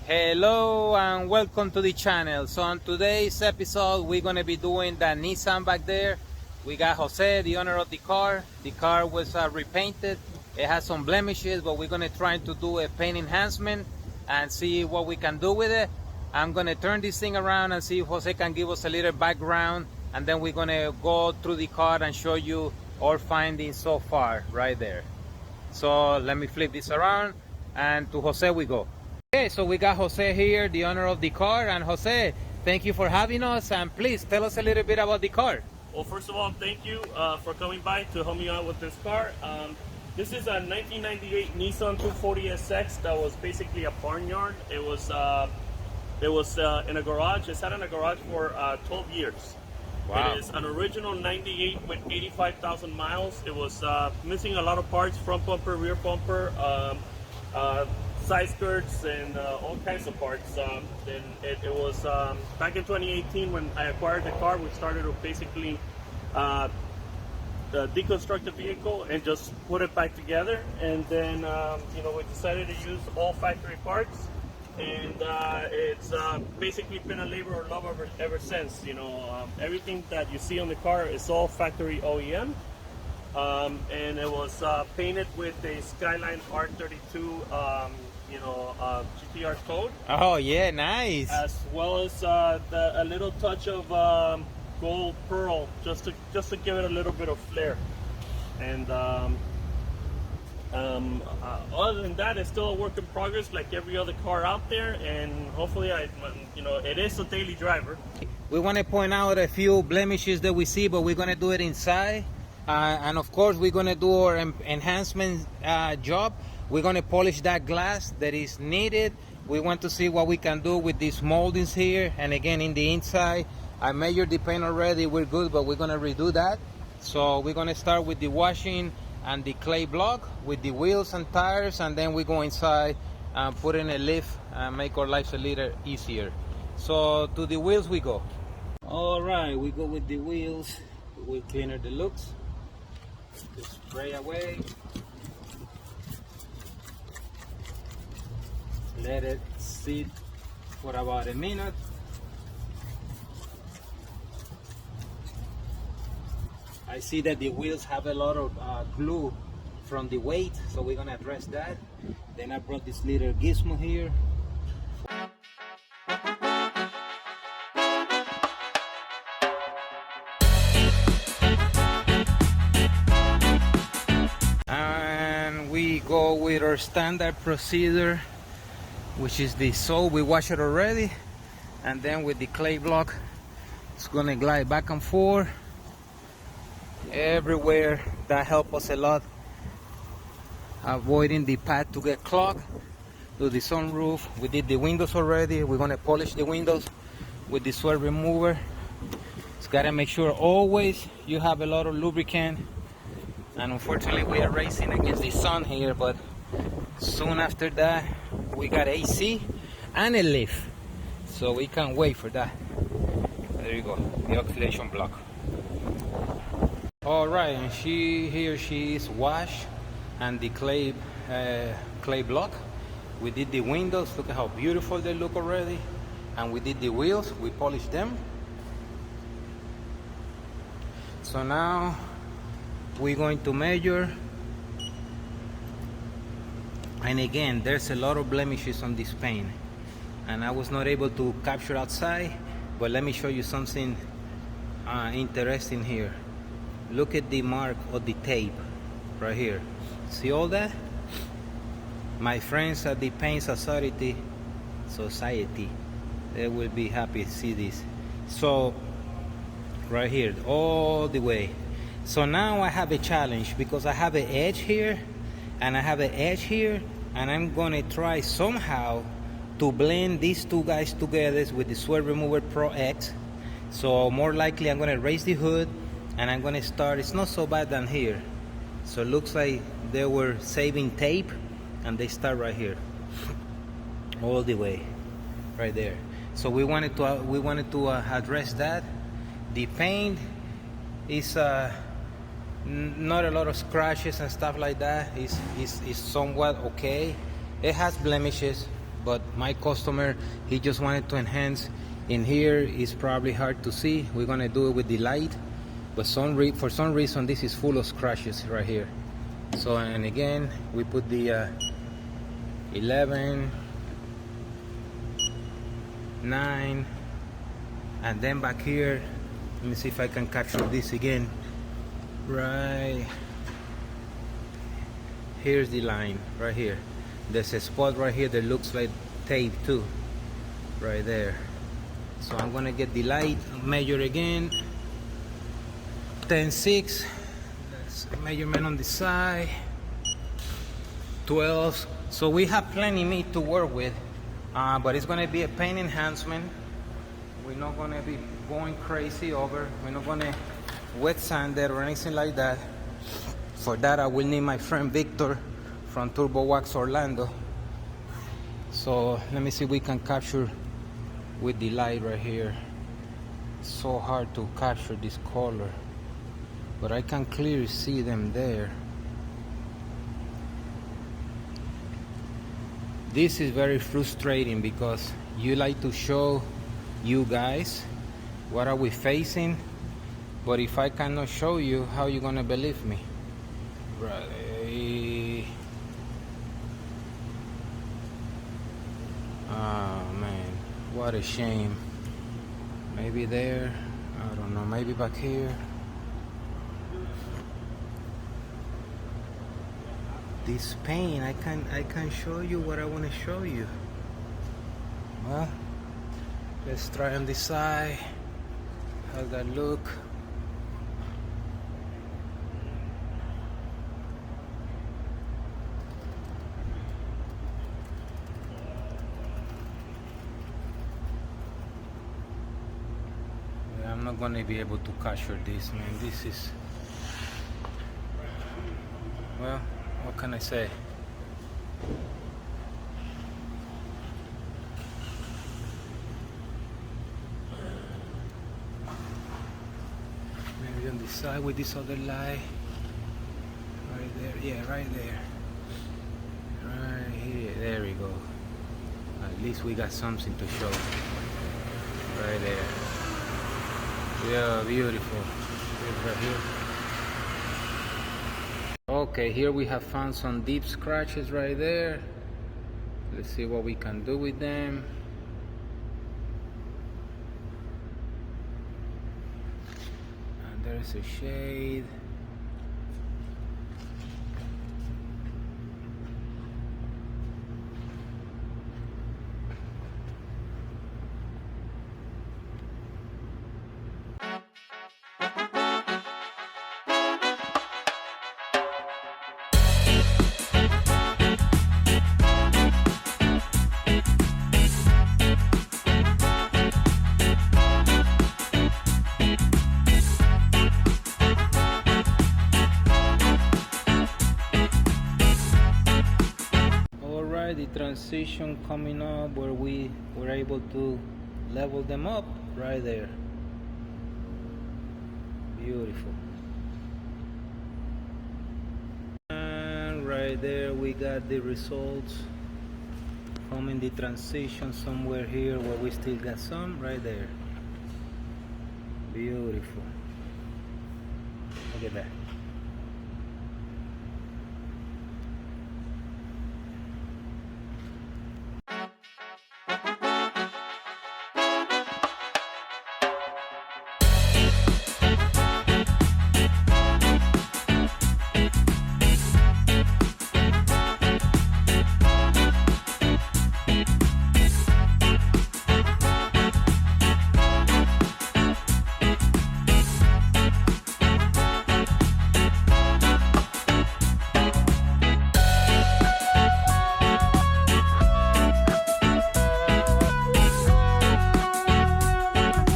Hello and welcome to the channel. So on today's episode we're going to be doing the Nissan back there. We got Jose, the owner of the car. The car was repainted. It has some blemishes, but we're going to try to do a paint enhancement and see what we can do with it. I'm going to turn this thing around and see if Jose can give us a little background, and then we're going to go through the car and show you our findings so far right there. So let me flip this around and to Jose we go. Okay, so we got Jose here, the owner of the car. And Jose, thank you for having us, and please tell us a little bit about the car. Well, first of all, thank you for coming by to help me out with this car. This is a 1998 Nissan 240SX that was basically a barnyard. It was in a garage. It sat in a garage for 12 years. Wow. It is an original 98 with 85,000 miles. It was missing a lot of parts, front bumper, rear bumper, side skirts, and all kinds of parts. Then it was back in 2018 when I acquired the car. We started to basically deconstruct the vehicle and just put it back together. And then we decided to use all factory parts. And it's basically been a labor of love ever since. Everything that you see on the car is all factory OEM. And it was painted with a Skyline R32 GTR code. Oh yeah, nice. As well as a little touch of gold pearl, just to give it a little bit of flair. And other than that, it's still a work in progress, like every other car out there. And hopefully, it is a daily driver. We want to point out a few blemishes that we see, but we're going to do it inside. And of course, we're going to do our enhancement job. We're going to polish that glass that is needed. We want to see what we can do with these moldings here. And again, in the inside, I measured the paint already. We're good, but we're going to redo that. So we're going to start with the washing and the clay block with the wheels and tires. And then we go inside and put in a lift and make our lives a little easier. So to the wheels we go. All right, we go with the wheels. We cleaner the looks. Just spray away. Let it sit for about a minute. I see that the wheels have a lot of glue from the weight, so we're gonna address that. Then I brought this little gizmo here. And we go with our standard procedure, which is the sole. We wash it already, and then with the clay block it's gonna glide back and forth everywhere. That helps us a lot, avoiding the pad to get clogged. Do the sunroof. We did the windows already. We're gonna polish the windows with the Swirl remover. It's gotta make sure always you have a lot of lubricant. And unfortunately we are racing against the sun here, but soon after that we got AC and a lift, so we can't wait for that. There you go, the oxidation block. All right, and she is washed, and the clay block. We did the windows. Look at how beautiful they look already. And we did the wheels. We polished them. So now we're going to measure. And again, there's a lot of blemishes on this paint, and I was not able to capture outside, but let me show you something interesting here. Look at the mark of the tape right here. See all that? My friends at the Paint Society, they will be happy to see this. So right here, all the way. So now I have a challenge, because I have an edge here and I have an edge here, and I'm gonna try somehow to blend these two guys together with the Swirl Remover Pro X. So more likely I'm gonna raise the hood, and I'm gonna start. It's not so bad down here, so it looks like they were saving tape, and they start right here all the way right there. So we wanted to address that. The paint is not a lot of scratches and stuff like that. It's somewhat okay. It has blemishes, but my customer, he just wanted to enhance. In here is probably hard to see. We're gonna do it with the light, but for some reason this is full of scratches right here. So, and again, we put the 11, 9, and then back here, let me see if I can capture this again. Right here's the line right here. There's a spot right here that looks like tape too, right there. So I'm gonna get the light, measure again. 10.6. That's a measurement on the side. 12. So we have plenty meat to work with, but it's gonna be a paint enhancement. We're not gonna be going crazy over. We're not gonna wet sand it or anything like that. For that, I will need my friend Victor from Turbo Wax Orlando. So let me see if we can capture with the light right here. It's so hard to capture this color, but I can clearly see them there. This is very frustrating because you like to show you guys what are we facing, but if I cannot show you, how you gonna believe me? Right. Oh man, what a shame. Maybe there, I don't know, maybe back here. This paint, I can't show you what I want to show you. Well, let's try on this side. How's that look? I'm not gonna be able to capture this, man. This is, well, what can I say? Maybe on the side with this other light. Right there, yeah, right there. Right here, there we go. At least we got something to show. Right there. Yeah, beautiful. Right here. Okay, here we have found some deep scratches right there. Let's see what we can do with them. And there's a shade. The transition coming up where we were able to level them up right there. Beautiful. And right there we got the results coming, the transition somewhere here where we still got some right there. Beautiful. Look at that.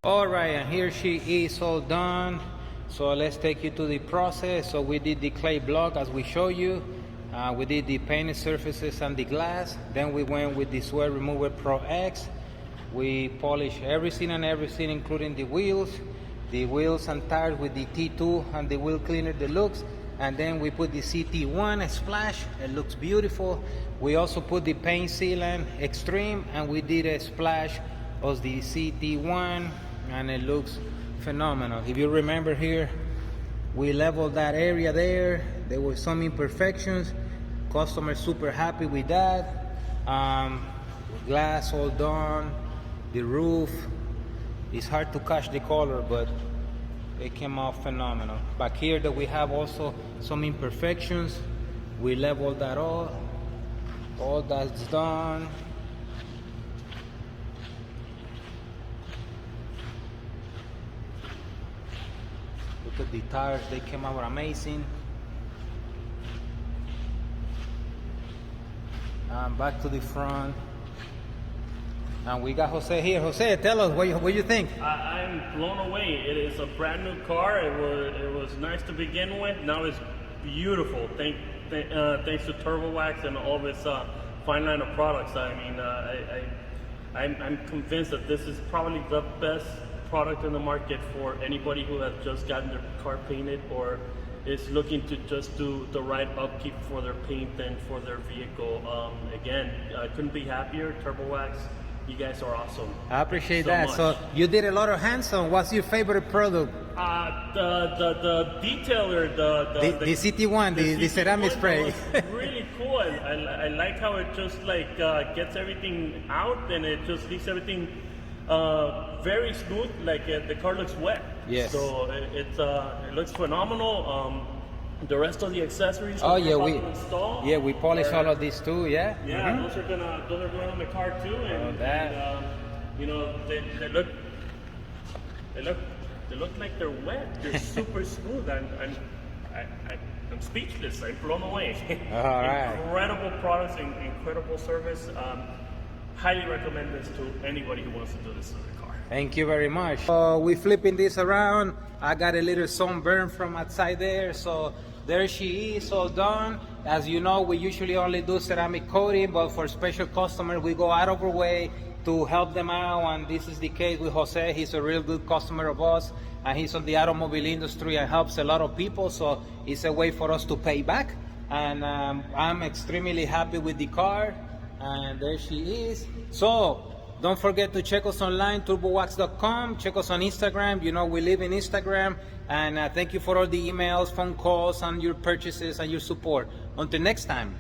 Alright, and here she is all done. So let's take you to the process. So we did the clay block as we show you. We did the painted surfaces and the glass. Then we went with the Swirl Remover Pro X. We polished everything including the wheels and tires with the T2 and the wheel cleaner deluxe. and then we put the CT1 splash. It looks beautiful. We also put the paint sealant Xtreme, and we did a splash of the CT1, and it looks phenomenal. If you remember here, we leveled that area there. There were some imperfections. Customer super happy with that. Glass all done. The roof, it's hard to catch the color, but it came out phenomenal. Back here that we have also some imperfections. We leveled that all that's done. Look at the tires, they came out amazing. Back to the front. And we got Jose here. Jose, tell us what you think. I'm blown away. It is a brand new car. It was nice to begin with. Now it's beautiful. Thanks to TurboWax and all this fine line of products. I mean, I'm convinced that this is probably the best product in the market for anybody who has just gotten their car painted or is looking to just do the right upkeep for their paint and for their vehicle. Again, I couldn't be happier. TurboWax, you guys are awesome. I appreciate so that. much. So you did a lot of hands-on. What's your favorite product? The detailer, the CT1, the ceramic spray. Was really cool. I like how it just like gets everything out and it just leaves everything very smooth. Like the car looks wet. Yes. So it looks phenomenal. The rest of the accessories. Oh yeah, we polish are, all of these too. Yeah. Yeah, those are going on the car too, and, you know they look like they're wet. They're super smooth, and I'm speechless. I'm blown away. All right. Incredible products and incredible service. Highly recommend this to anybody who wants to do this to their car. Thank you very much. So we flipping this around. I got a little sunburn from outside there, so there she is, all done. As you know, we usually only do ceramic coating, but for special customers, we go out of our way to help them out, and this is the case with Jose. He's a real good customer of us, and he's on the automobile industry and helps a lot of people, so it's a way for us to pay back. And I'm extremely happy with the car, and there she is. So don't forget to check us online, turbowax.com. Check us on Instagram. You know, we live in Instagram. And thank you for all the emails, phone calls, and your purchases and your support. Until next time.